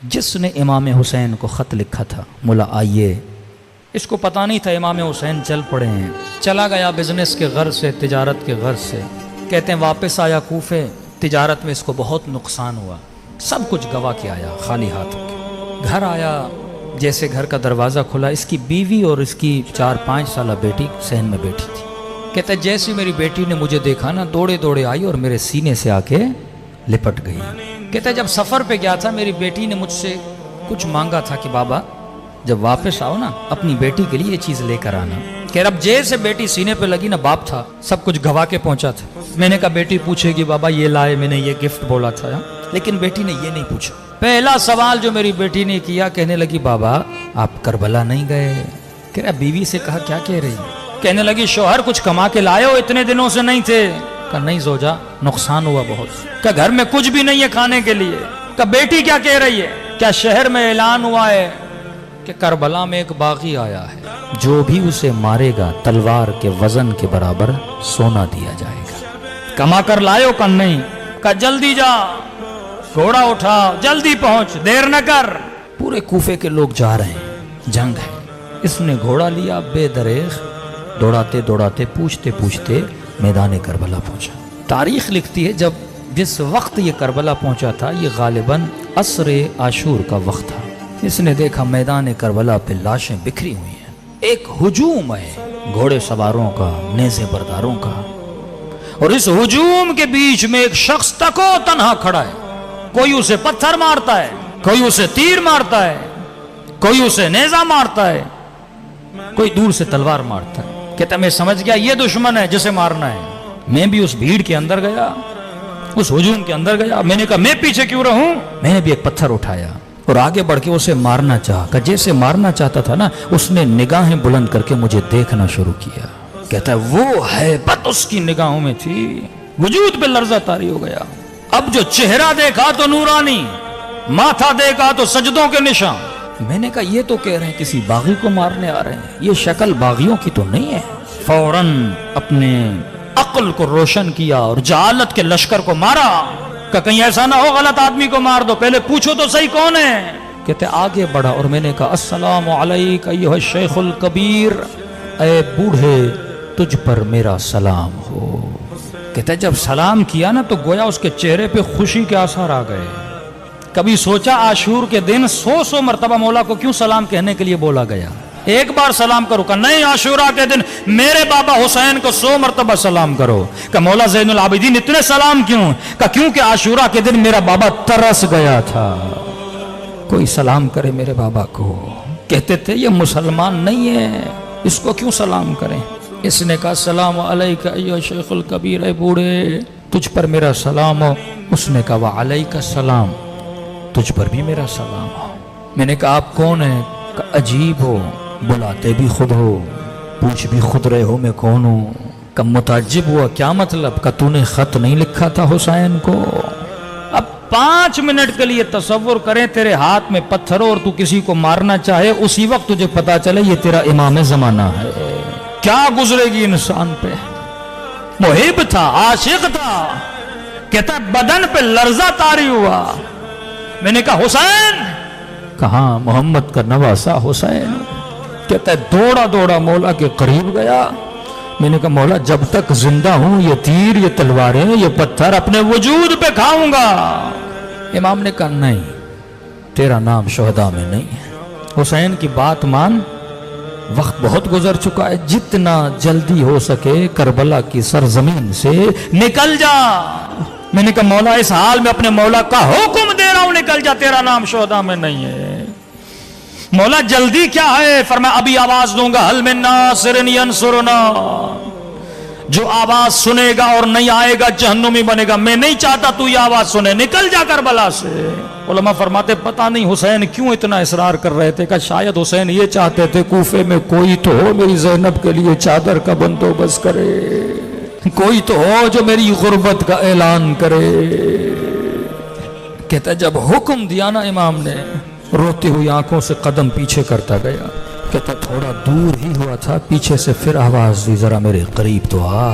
جس نے امام حسین کو خط لکھا تھا مولا آئیے، اس کو پتہ نہیں تھا امام حسین چل پڑے ہیں، چلا گیا بزنس کے غرض سے، تجارت کے غرض سے، کہتے ہیں واپس آیا کوفے، تجارت میں اس کو بہت نقصان ہوا، سب کچھ گوا کے آیا خالی ہاتھ کے، گھر آیا، جیسے گھر کا دروازہ کھلا اس کی بیوی اور اس کی 4-5 سالہ بیٹی صحن میں بیٹھی تھی۔ کہتا ہے جیسے میری بیٹی نے مجھے دیکھا نا، دوڑے دوڑے آئی اور میرے سینے سے آ کے لپٹ گئی۔ کہتا ہے جب سفر پہ گیا تھا میری بیٹی نے مجھ سے کچھ مانگا تھا کہ بابا جب واپس آؤ نا اپنی بیٹی کے لیے یہ چیز لے کر آنا۔ کہ اب جیسے بیٹی سینے پہ لگی نا، باپ تھا سب کچھ گوا کے پہنچا تھا۔ میں نے کہا بیٹی پوچھے گی بابا یہ لائے، میں نے یہ گفٹ بولا تھا، لیکن بیٹی نے یہ نہیں پوچھا۔ پہلا سوال جو میری بیٹی نے کیا، کہنے لگی بابا آپ کربلا نہیں گئے؟ کہہ رہا بیوی سے کہا کیا کہہ رہی؟ کہنے لگی شوہر کچھ کما کے لائے ہو، اتنے دنوں سے نہیں تھے؟ کہا نہیں زوجہ نقصان ہوا بہت۔ کہا گھر میں کچھ بھی نہیں ہے کھانے کے لیے؟ کہا بیٹی کیا کہہ رہی ہے؟ کیا شہر میں اعلان ہوا ہے کہ کربلا میں ایک باغی آیا ہے، جو بھی اسے مارے گا تلوار کے وزن کے برابر سونا دیا جائے گا۔ کما کر لائے ہو؟ کہا نہیں۔ کہا جلدی جا، گھوڑا اٹھا، جلدی پہنچ، دیر نہ کر۔ پورے کوفے کے لوگ جا رہے ہیں، جنگ ہے، اس نے گھوڑا لیا، بے دریغ دوڑاتے دوڑاتے پوچھتے پوچھتے میدان کربلا پہنچا۔ تاریخ لکھتی ہے جس وقت یہ کربلا پہنچا تھا یہ غالباً عصر عاشور کا وقت تھا۔ اس نے دیکھا میدان کربلا پہ لاشیں بکھری ہوئی ہیں، ایک ہجوم ہے گھوڑے سواروں کا، نیزے برداروں کا، اور اس ہجوم کے بیچ میں ایک شخص تکو تنہا کھڑا ہے۔ کوئی اسے پتھر مارتا ہے، کوئی اسے تیر مارتا ہے، کوئی اسے نیزہ مارتا ہے، کوئی دور سے تلوار مارتا ہے۔ کہتا میں سمجھ گیا یہ دشمن ہے جسے مارنا ہے۔ میں بھی اس بھیڑ کے اندر گیا، اس ہجوم کے اندر گیا، میں نے کہا میں پیچھے کیوں رہوں؟ میں نے بھی ایک پتھر اٹھایا اور آگے بڑھ کے اسے مارنا چاہا۔ کہ جیسے مارنا چاہتا تھا نا، اس نے نگاہیں بلند کر کے مجھے دیکھنا شروع کیا۔ کہتا ہے وہ ہیبت اس کی نگاہوں میں تھی، وجود پہ لرزہ طاری ہو گیا۔ اب جو چہرہ دیکھا تو نورانی، ماتھا دیکھا تو سجدوں کے نشان۔ میں نے کہا یہ تو کہہ رہے ہیں کسی باغی کو مارنے آ رہے ہیں، یہ شکل باغیوں کی تو نہیں ہے۔ فوراً اپنے عقل کو روشن کیا اور جہالت کے لشکر کو مارا کہ کہیں ایسا نہ ہو غلط آدمی کو مار دو، پہلے پوچھو تو صحیح کون ہے۔ کہتے آگے بڑھا اور میں نے کہا السلام علیک ایھا الشیخ الکبیر، اے بوڑھے تجھ پر میرا سلام ہو۔ کہتے جب سلام کیا نا تو گویا اس کے چہرے پہ خوشی کے آثار آ گئے۔ کبھی سوچا عاشور کے دن 100 مرتبہ مولا کو کیوں سلام کہنے کے لیے بولا گیا؟ ایک بار سلام کرو کہ نہیں، عاشورہ کے دن میرے بابا حسین کو 100 مرتبہ سلام کرو۔ کہ مولا زین العابدین اتنے سلام کیوں؟ کہ کیونکہ عاشورہ کے دن میرا بابا ترس گیا تھا، کوئی سلام کرے میرے بابا کو۔ کہتے تھے یہ مسلمان نہیں ہے، اس کو کیوں سلام کریں؟ اس نے کہا السلام علیک ایھا الشیخ الکبیر، اے بوڑھے تجھ پر میرا سلام ہو۔ اس نے کہا وعلیک السلام، تجھ پر بھی میرا سلام ہو۔ میں نے کہا آپ کون ہیں؟ کہ عجیب ہو، بلاتے بھی خود ہو، پوچھ بھی خود رہے ہو میں کون ہوں۔ کہ متعجب ہوا کیا مطلب؟ کہ تو نے خط نہیں لکھا تھا حسین کو؟ اب 5 منٹ کے لیے تصور کریں تیرے ہاتھ میں پتھر ہو اور تو کسی کو مارنا چاہے، اسی وقت تجھے پتا چلے یہ تیرا امام زمانہ ہے، کیا گزرے گی انسان پہ؟ محب تھا، عاشق تھا، کہتا بدن پہ لرزہ طاری ہوا۔ میں نے کہا حسین؟ کہاں محمد کا نواسا حسین۔ کہتا ہے دوڑا دوڑا مولا کے قریب گیا۔ میں نے کہا مولا جب تک زندہ ہوں یہ تیر، یہ تلواریں، یہ پتھر اپنے وجود پہ کھاؤں گا۔ امام نے کہا نہیں، تیرا نام شہداء میں نہیں ہے، حسین کی بات مان، وقت بہت گزر چکا ہے، جتنا جلدی ہو سکے کربلا کی سرزمین سے نکل جا۔ میں نے کہا مولا اس حال میں اپنے مولا کا حکم دے رہا ہوں نکل جا، تیرا نام شہداء میں نہیں ہے۔ مولا جلدی کیا ہے؟ فرمایا ابھی آواز دوں گا، حل من ناصر ینصرنا، جو آواز سنے گا اور نہیں آئے گا جہنمی بنے گا۔ میں نہیں چاہتا تو یہ آواز سنے، نکل جا کربلا سے۔ علماء فرماتے پتہ نہیں حسین کیوں اتنا اصرار کر رہے تھے، کہ شاید حسین یہ چاہتے تھے کوفے میں کوئی تو ہو میری زینب کے لیے چادر کا بندوبست کرے، کوئی تو ہو جو میری غربت کا اعلان کرے۔ کہتا جب حکم دیا نا امام نے، روتی ہوئی آنکھوں سے قدم پیچھے کرتا گیا۔ کہتا تھوڑا دور ہی ہوا تھا، پیچھے سے پھر آواز دی ذرا میرے قریب تو آ۔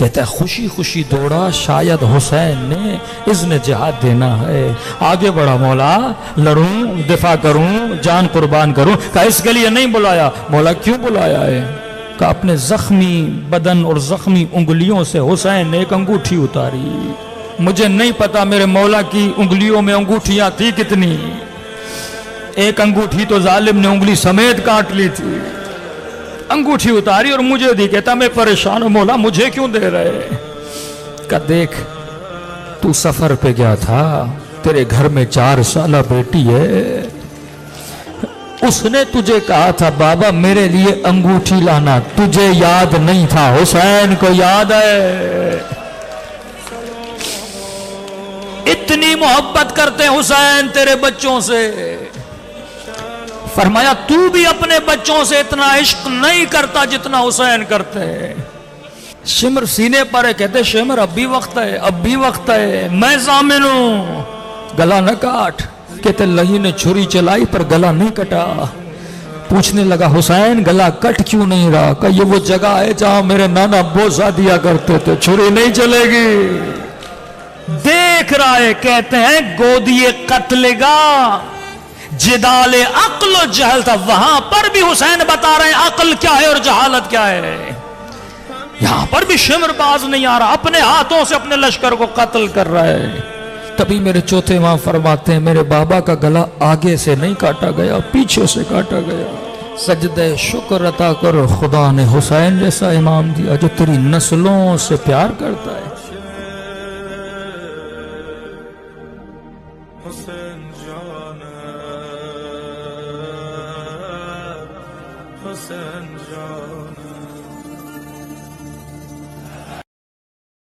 کہتا ہے خوشی خوشی دوڑا، شاید حسین نے اذن جہاد دینا ہے، آگے بڑھا مولا، لڑوں، دفاع کروں، جان قربان کروں۔ کہا اس کے لیے نہیں بلایا۔ مولا کیوں بلایا ہے؟ کہ اپنے زخمی بدن اور زخمی انگلیوں سے حسین نے ایک انگوٹھی اتاری۔ مجھے نہیں پتا میرے مولا کی انگلیوں میں انگوٹھیاں تھی کتنی، ایک انگوٹھی تو ظالم نے انگلی سمیت کاٹ لی تھی، انگوٹھی اتاری اور مجھے دی۔ کہتا میں پریشان ہوں، مولا مجھے کیوں دے رہے؟ کہ دیکھ تو سفر پہ گیا تھا، تیرے گھر میں 4 سالہ بیٹی ہے، اس نے تجھے کہا تھا بابا میرے لیے انگوٹھی لانا، تجھے یاد نہیں تھا، حسین کو یاد ہے۔ اتنی محبت کرتے حسین تیرے بچوں سے۔ فرمایا تو بھی اپنے بچوں سے اتنا عشق نہیں کرتا جتنا حسین کرتے ہیں۔ شمر سینے پر ہے، کہتے شمر اب بھی وقت ہے، اب بھی وقت ہے، میں ضامن ہوں، گلا نہ کاٹ۔ کہتے لہی نے چھری چلائی پر گلا نہیں کٹا۔ پوچھنے لگا حسین گلا کٹ کیوں نہیں رہا؟ کہ یہ وہ جگہ ہے جہاں میرے نانا بوسہ دیا کرتے تھے، چھری نہیں چلے گی۔ دیکھ رہا ہے، کہتے ہیں گودی قتل گاہ جدال عقل و جہل تھا، وہاں پر بھی حسین بتا رہے ہیں عقل کیا ہے اور جہالت کیا ہے۔ یہاں پر بھی شمر باز نہیں آ رہا، اپنے ہاتھوں سے اپنے لشکر کو قتل کر رہا ہے۔ تبھی میرے چوتھے امام فرماتے ہیں میرے بابا کا گلا آگے سے نہیں کاٹا گیا، پیچھے سے کاٹا گیا۔ سجدہ شکر عطا کر خدا نے حسین جیسا امام دیا جو تیری نسلوں سے پیار کرتا ہے۔ حسین جان حسین جان